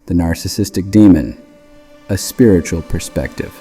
The narcissistic demon, a spiritual perspective.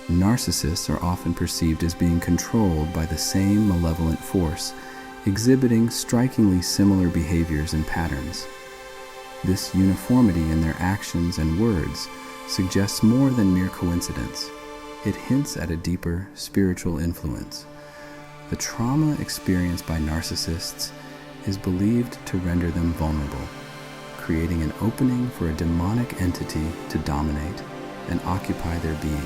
Narcissists are often perceived as being controlled by the same malevolent force, exhibiting strikingly similar behaviors and patterns. This uniformity in their actions and words suggests more than mere coincidence. It hints at a deeper spiritual influence. The trauma experienced by narcissists is believed to render them vulnerable, creating an opening for a demonic entity to dominate and occupy their being.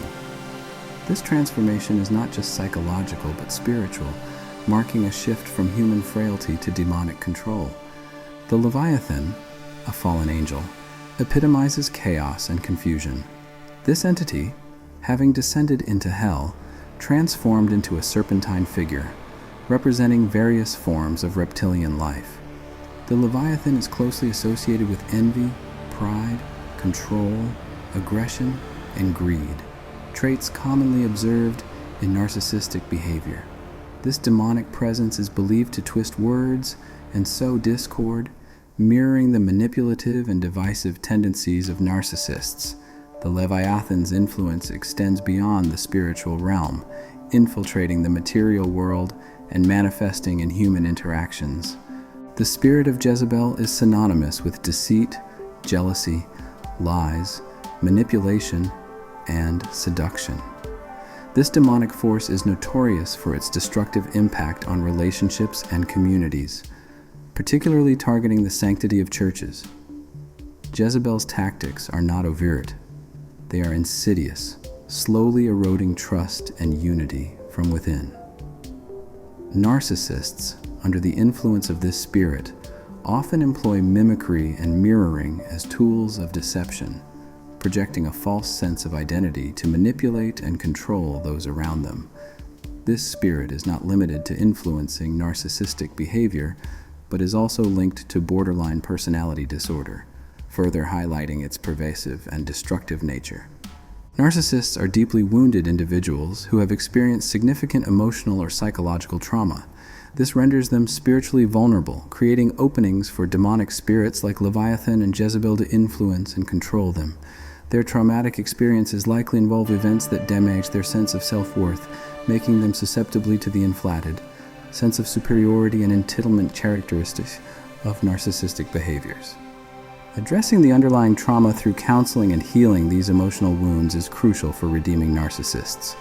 This transformation is not just psychological but spiritual, marking a shift from human frailty to demonic control. The Leviathan, a fallen angel, epitomizes chaos and confusion. This entity, having descended into hell, transformed into a serpentine figure, representing various forms of reptilian life. The Leviathan is closely associated with envy, pride, control, aggression, and greed, traits commonly observed in narcissistic behavior. This demonic presence is believed to twist words and sow discord, mirroring the manipulative and divisive tendencies of narcissists. The Leviathan's influence extends beyond the spiritual realm, infiltrating the material world and manifesting in human interactions. The spirit of Jezebel is synonymous with deceit, jealousy, lies, manipulation, and seduction. This demonic force is notorious for its destructive impact on relationships and communities, particularly targeting the sanctity of churches. Jezebel's tactics are not overt. They are insidious, slowly eroding trust and unity from within. Narcissists, under the influence of this spirit, often employ mimicry and mirroring as tools of deception, projecting a false sense of identity to manipulate and control those around them. This spirit is not limited to influencing narcissistic behavior, but is also linked to borderline personality disorder, further highlighting its pervasive and destructive nature. Narcissists are deeply wounded individuals who have experienced significant emotional or psychological trauma. This renders them spiritually vulnerable, creating openings for demonic spirits like Leviathan and Jezebel to influence and control them. Their traumatic experiences likely involve events that damage their sense of self-worth, making them susceptible to the inflated sense of superiority and entitlement characteristics of narcissistic behaviors. Addressing the underlying trauma through counseling and healing these emotional wounds is crucial for redeeming narcissists.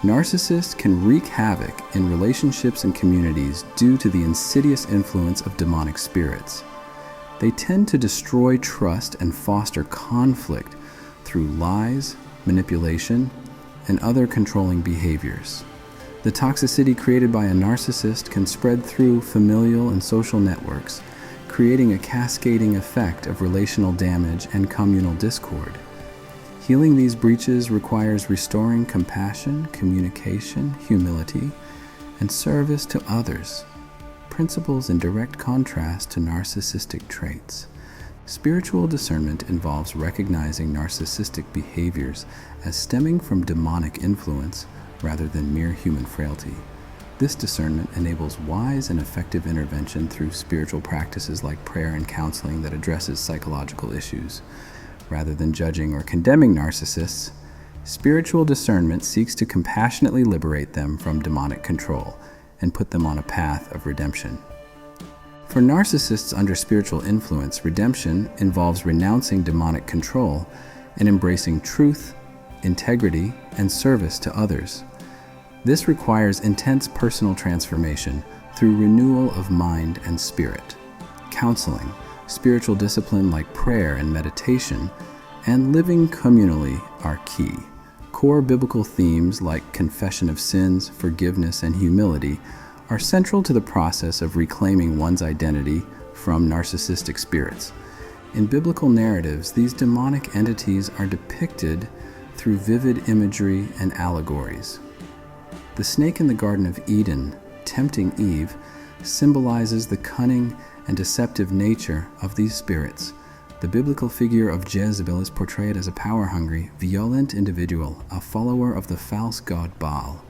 Narcissists can wreak havoc in relationships and communities due to the insidious influence of demonic spirits. They tend to destroy trust and foster conflict through lies, manipulation, and other controlling behaviors. The toxicity created by a narcissist can spread through familial and social networks, creating a cascading effect of relational damage and communal discord. Healing these breaches requires restoring compassion, communication, humility, and service to others, principles in direct contrast to narcissistic traits. Spiritual discernment involves recognizing narcissistic behaviors as stemming from demonic influence rather than mere human frailty. This discernment enables wise and effective intervention through spiritual practices like prayer and counseling that addresses psychological issues. Rather than judging or condemning narcissists, spiritual discernment seeks to compassionately liberate them from demonic control and put them on a path of redemption. For narcissists under spiritual influence, redemption involves renouncing demonic control and embracing truth, integrity, and service to others. This requires intense personal transformation through renewal of mind and spirit. Counseling, spiritual discipline like prayer and meditation, and living communally are key. Core biblical themes like confession of sins, forgiveness, and humility are central to the process of reclaiming one's identity from narcissistic spirits. In biblical narratives, these demonic entities are depicted through vivid imagery and allegories. The snake in the Garden of Eden, tempting Eve, symbolizes the cunning and deceptive nature of these spirits. The biblical figure of Jezebel is portrayed as a power-hungry, violent individual, a follower of the false god Baal.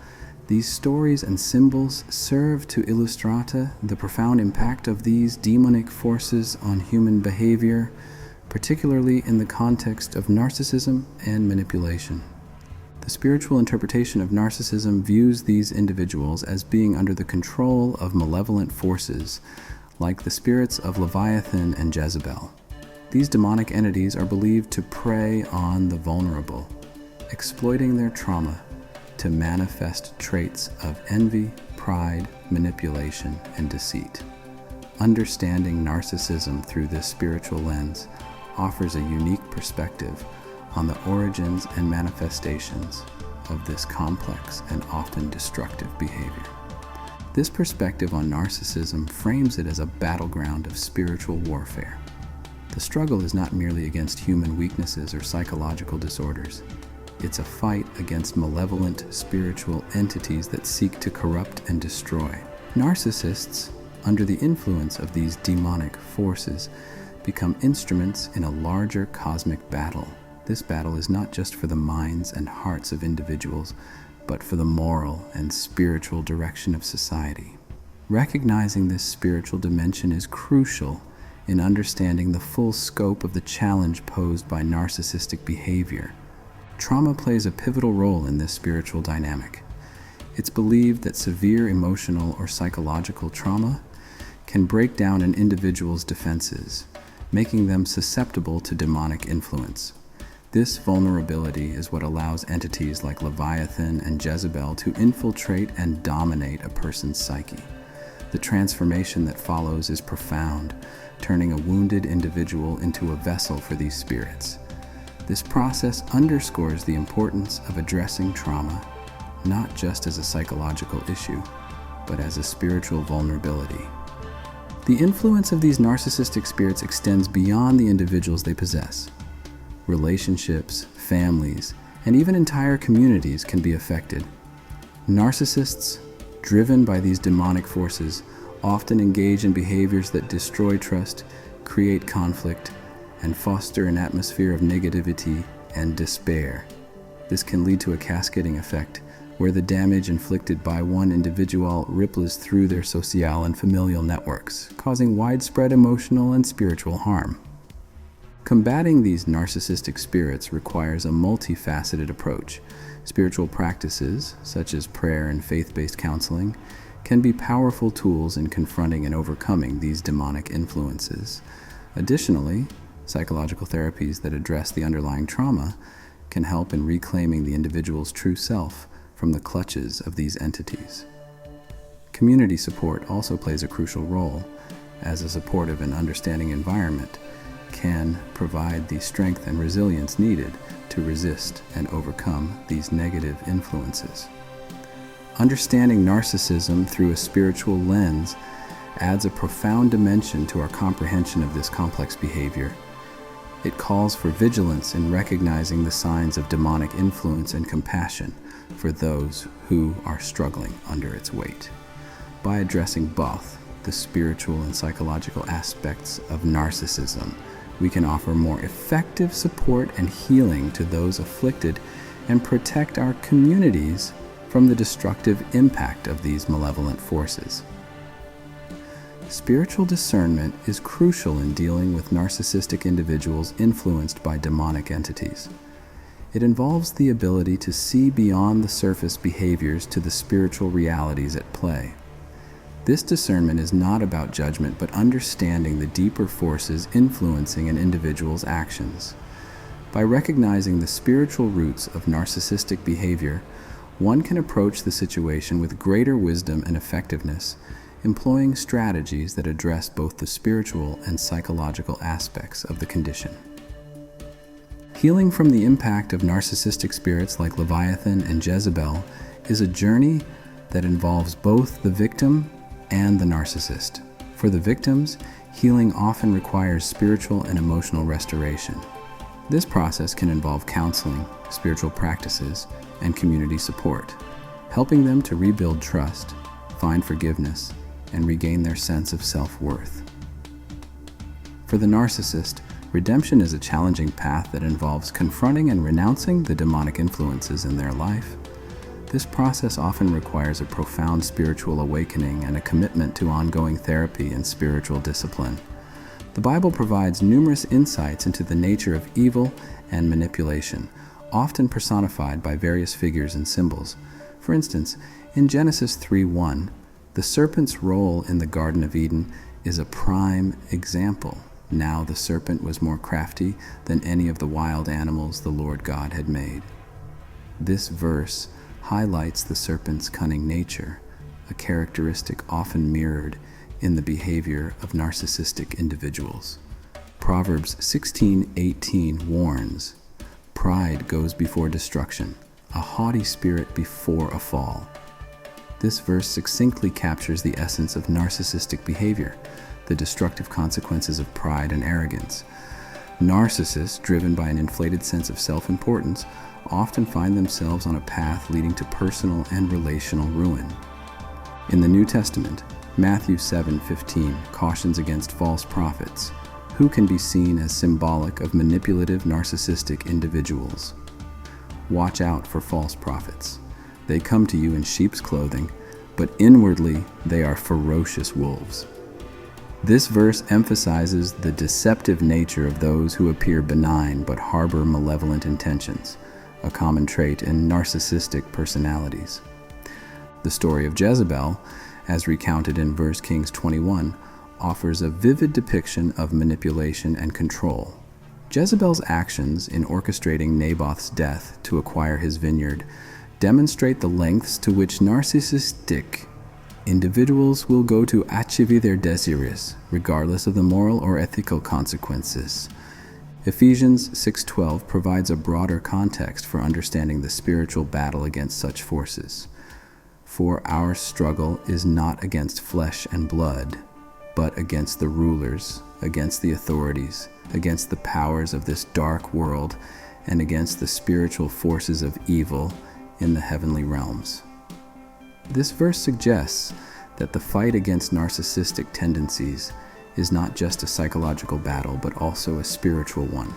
These stories and symbols serve to illustrate the profound impact of these demonic forces on human behavior, particularly in the context of narcissism and manipulation. The spiritual interpretation of narcissism views these individuals as being under the control of malevolent forces, like the spirits of Leviathan and Jezebel. These demonic entities are believed to prey on the vulnerable, exploiting their trauma to manifest traits of envy, pride, manipulation, and deceit. Understanding narcissism through this spiritual lens offers a unique perspective on the origins and manifestations of this complex and often destructive behavior. This perspective on narcissism frames it as a battleground of spiritual warfare. The struggle is not merely against human weaknesses or psychological disorders. It's a fight against malevolent spiritual entities that seek to corrupt and destroy. Narcissists, under the influence of these demonic forces, become instruments in a larger cosmic battle. This battle is not just for the minds and hearts of individuals, but for the moral and spiritual direction of society. Recognizing this spiritual dimension is crucial in understanding the full scope of the challenge posed by narcissistic behavior. Trauma plays a pivotal role in this spiritual dynamic. It's believed that severe emotional or psychological trauma can break down an individual's defenses, making them susceptible to demonic influence. This vulnerability is what allows entities like Leviathan and Jezebel to infiltrate and dominate a person's psyche. The transformation that follows is profound, turning a wounded individual into a vessel for these spirits. This process underscores the importance of addressing trauma, not just as a psychological issue, but as a spiritual vulnerability. The influence of these narcissistic spirits extends beyond the individuals they possess. Relationships, families, and even entire communities can be affected. Narcissists, driven by these demonic forces, often engage in behaviors that destroy trust, create conflict, and foster an atmosphere of negativity and despair. This can lead to a cascading effect, where the damage inflicted by one individual ripples through their social and familial networks, causing widespread emotional and spiritual harm. Combating these narcissistic spirits requires a multifaceted approach. Spiritual practices, such as prayer and faith-based counseling, can be powerful tools in confronting and overcoming these demonic influences. Additionally, psychological therapies that address the underlying trauma can help in reclaiming the individual's true self from the clutches of these entities. Community support also plays a crucial role, as a supportive and understanding environment can provide the strength and resilience needed to resist and overcome these negative influences. Understanding narcissism through a spiritual lens adds a profound dimension to our comprehension of this complex behavior. It calls for vigilance in recognizing the signs of demonic influence and compassion for those who are struggling under its weight. By addressing both the spiritual and psychological aspects of narcissism, we can offer more effective support and healing to those afflicted and protect our communities from the destructive impact of these malevolent forces. Spiritual discernment is crucial in dealing with narcissistic individuals influenced by demonic entities. It involves the ability to see beyond the surface behaviors to the spiritual realities at play. This discernment is not about judgment, but understanding the deeper forces influencing an individual's actions. By recognizing the spiritual roots of narcissistic behavior, one can approach the situation with greater wisdom and effectiveness, employing strategies that address both the spiritual and psychological aspects of the condition. Healing from the impact of narcissistic spirits like Leviathan and Jezebel is a journey that involves both the victim and the narcissist. For the victims, healing often requires spiritual and emotional restoration. This process can involve counseling, spiritual practices, and community support, helping them to rebuild trust, find forgiveness, and regain their sense of self-worth. For the narcissist, redemption is a challenging path that involves confronting and renouncing the demonic influences in their life. This process often requires a profound spiritual awakening and a commitment to ongoing therapy and spiritual discipline. The Bible provides numerous insights into the nature of evil and manipulation, often personified by various figures and symbols. For instance, in Genesis 3:1, the serpent's role in the Garden of Eden is a prime example. Now the serpent was more crafty than any of the wild animals the Lord God had made. This verse highlights the serpent's cunning nature, a characteristic often mirrored in the behavior of narcissistic individuals. Proverbs 16:18 warns, "Pride goes before destruction, a haughty spirit before a fall." This verse succinctly captures the essence of narcissistic behavior, the destructive consequences of pride and arrogance. Narcissists, driven by an inflated sense of self-importance, often find themselves on a path leading to personal and relational ruin. In the New Testament, Matthew 7:15 cautions against false prophets, who can be seen as symbolic of manipulative narcissistic individuals. Watch out for false prophets. They come to you in sheep's clothing, but inwardly they are ferocious wolves. This verse emphasizes the deceptive nature of those who appear benign but harbor malevolent intentions, a common trait in narcissistic personalities. The story of Jezebel, as recounted in 1 Kings 21, offers a vivid depiction of manipulation and control. Jezebel's actions in orchestrating Naboth's death to acquire his vineyard demonstrate the lengths to which narcissistic individuals will go to achieve their desires, regardless of the moral or ethical consequences. Ephesians 6:12 provides a broader context for understanding the spiritual battle against such forces. For our struggle is not against flesh and blood, but against the rulers, against the authorities, against the powers of this dark world, and against the spiritual forces of evil in the heavenly realms. This verse suggests that the fight against narcissistic tendencies is not just a psychological battle, but also a spiritual one.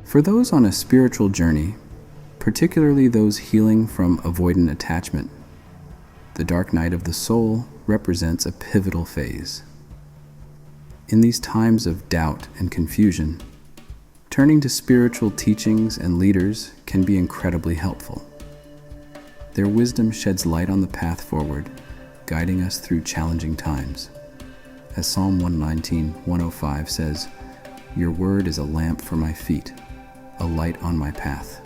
For those on a spiritual journey, particularly those healing from avoidant attachment, the dark night of the soul represents a pivotal phase. In these times of doubt and confusion, turning to spiritual teachings and leaders can be incredibly helpful. Their wisdom sheds light on the path forward, guiding us through challenging times. As Psalm 119:105 says, "Your word is a lamp for my feet, a light on my path."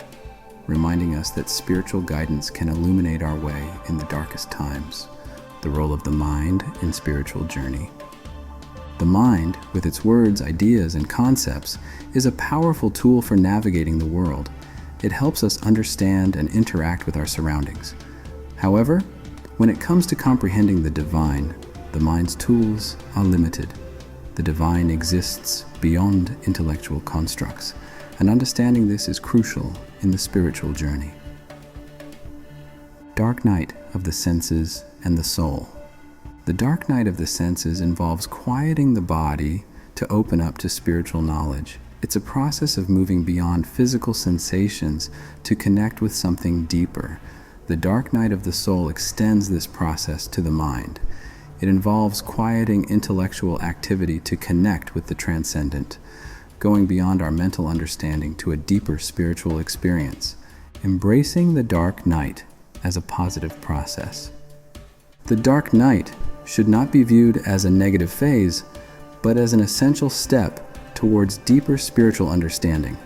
reminding us that spiritual guidance can illuminate our way in the darkest times. The role of the mind in spiritual journey. The mind, with its words, ideas, and concepts, is a powerful tool for navigating the world. It helps us understand and interact with our surroundings. However, when it comes to comprehending the divine, the mind's tools are limited. The divine exists beyond intellectual constructs, and understanding this is crucial in the spiritual journey. Dark night of the senses and the soul. The dark night of the senses involves quieting the body to open up to spiritual knowledge. It's a process of moving beyond physical sensations to connect with something deeper. The dark night of the soul extends this process to the mind. It involves quieting intellectual activity to connect with the transcendent, going beyond our mental understanding to a deeper spiritual experience, embracing the dark night as a positive process. The dark night should not be viewed as a negative phase, but as an essential step towards deeper spiritual understanding.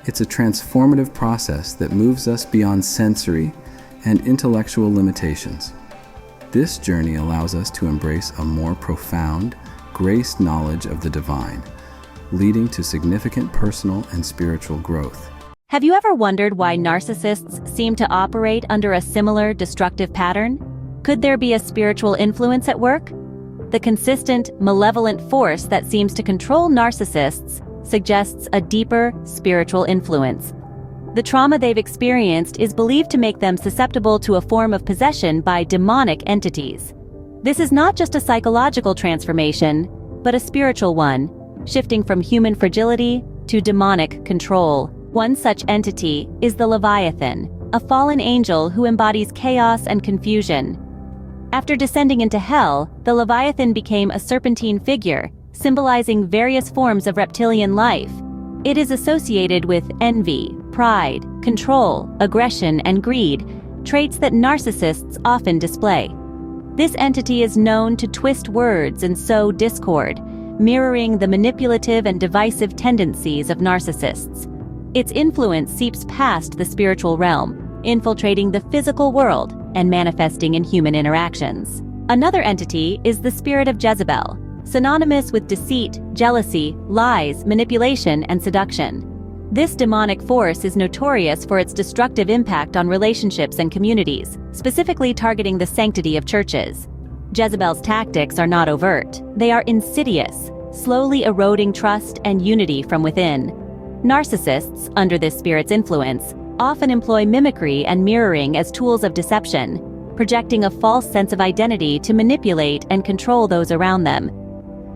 It's a transformative process that moves us beyond sensory and intellectual limitations. This journey allows us to embrace a more profound, graced knowledge of the divine, leading to significant personal and spiritual growth. Have you ever wondered why narcissists seem to operate under a similar destructive pattern? Could there be a spiritual influence at work? The consistent, malevolent force that seems to control narcissists suggests a deeper spiritual influence. The trauma they've experienced is believed to make them susceptible to a form of possession by demonic entities. This is not just a psychological transformation, but a spiritual one, shifting from human fragility to demonic control. One such entity is the Leviathan, a fallen angel who embodies chaos and confusion. After descending into hell, the Leviathan became a serpentine figure, symbolizing various forms of reptilian life. It is associated with envy, pride, control, aggression, and greed, traits that narcissists often display. This entity is known to twist words and sow discord, mirroring the manipulative and divisive tendencies of narcissists. Its influence seeps past the spiritual realm, infiltrating the physical world and manifesting in human interactions. Another entity is the spirit of Jezebel, synonymous with deceit, jealousy, lies, manipulation, and seduction. This demonic force is notorious for its destructive impact on relationships and communities, specifically targeting the sanctity of churches. Jezebel's tactics are not overt. They are insidious, slowly eroding trust and unity from within. Narcissists, under this spirit's influence, often employ mimicry and mirroring as tools of deception, projecting a false sense of identity to manipulate and control those around them.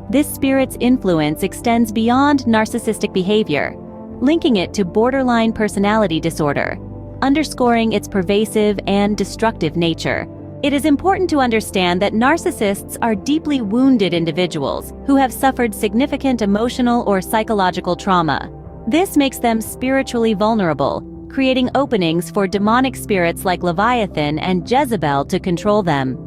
This spirit's influence extends beyond narcissistic behavior, linking it to borderline personality disorder, underscoring its pervasive and destructive nature. It is important to understand that narcissists are deeply wounded individuals who have suffered significant emotional or psychological trauma. This makes them spiritually vulnerable, creating openings for demonic spirits like Leviathan and Jezebel to control them.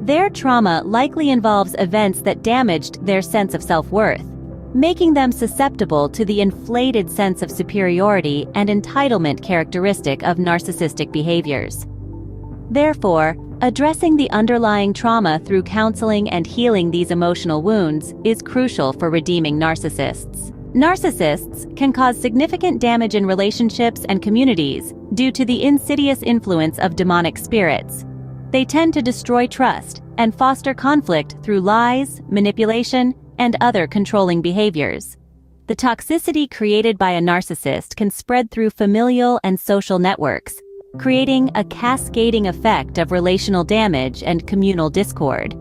Their trauma likely involves events that damaged their sense of self-worth, making them susceptible to the inflated sense of superiority and entitlement characteristic of narcissistic behaviors. Therefore, addressing the underlying trauma through counseling and healing these emotional wounds is crucial for redeeming narcissists. Narcissists can cause significant damage in relationships and communities due to the insidious influence of demonic spirits. They tend to destroy trust and foster conflict through lies, manipulation, and other controlling behaviors. The toxicity created by a narcissist can spread through familial and social networks, creating a cascading effect of relational damage and communal discord.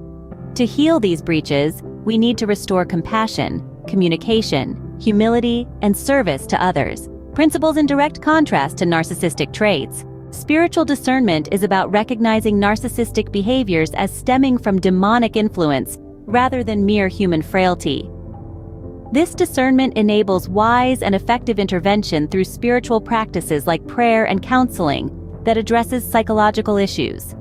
To heal these breaches, we need to restore compassion, communication, humility, and service to others, principles in direct contrast to narcissistic traits. Spiritual discernment is about recognizing narcissistic behaviors as stemming from demonic influence rather than mere human frailty. This discernment enables wise and effective intervention through spiritual practices like prayer and counseling that addresses psychological issues.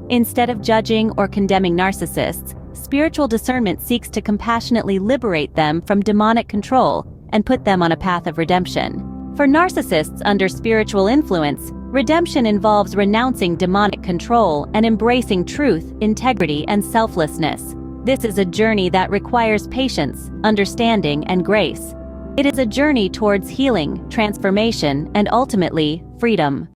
Instead of judging or condemning narcissists, spiritual discernment seeks to compassionately liberate them from demonic control and put them on a path of redemption. For narcissists under spiritual influence, redemption involves renouncing demonic control and embracing truth, integrity, and selflessness. This is a journey that requires patience, understanding, and grace. It is a journey towards healing, transformation, and ultimately, freedom.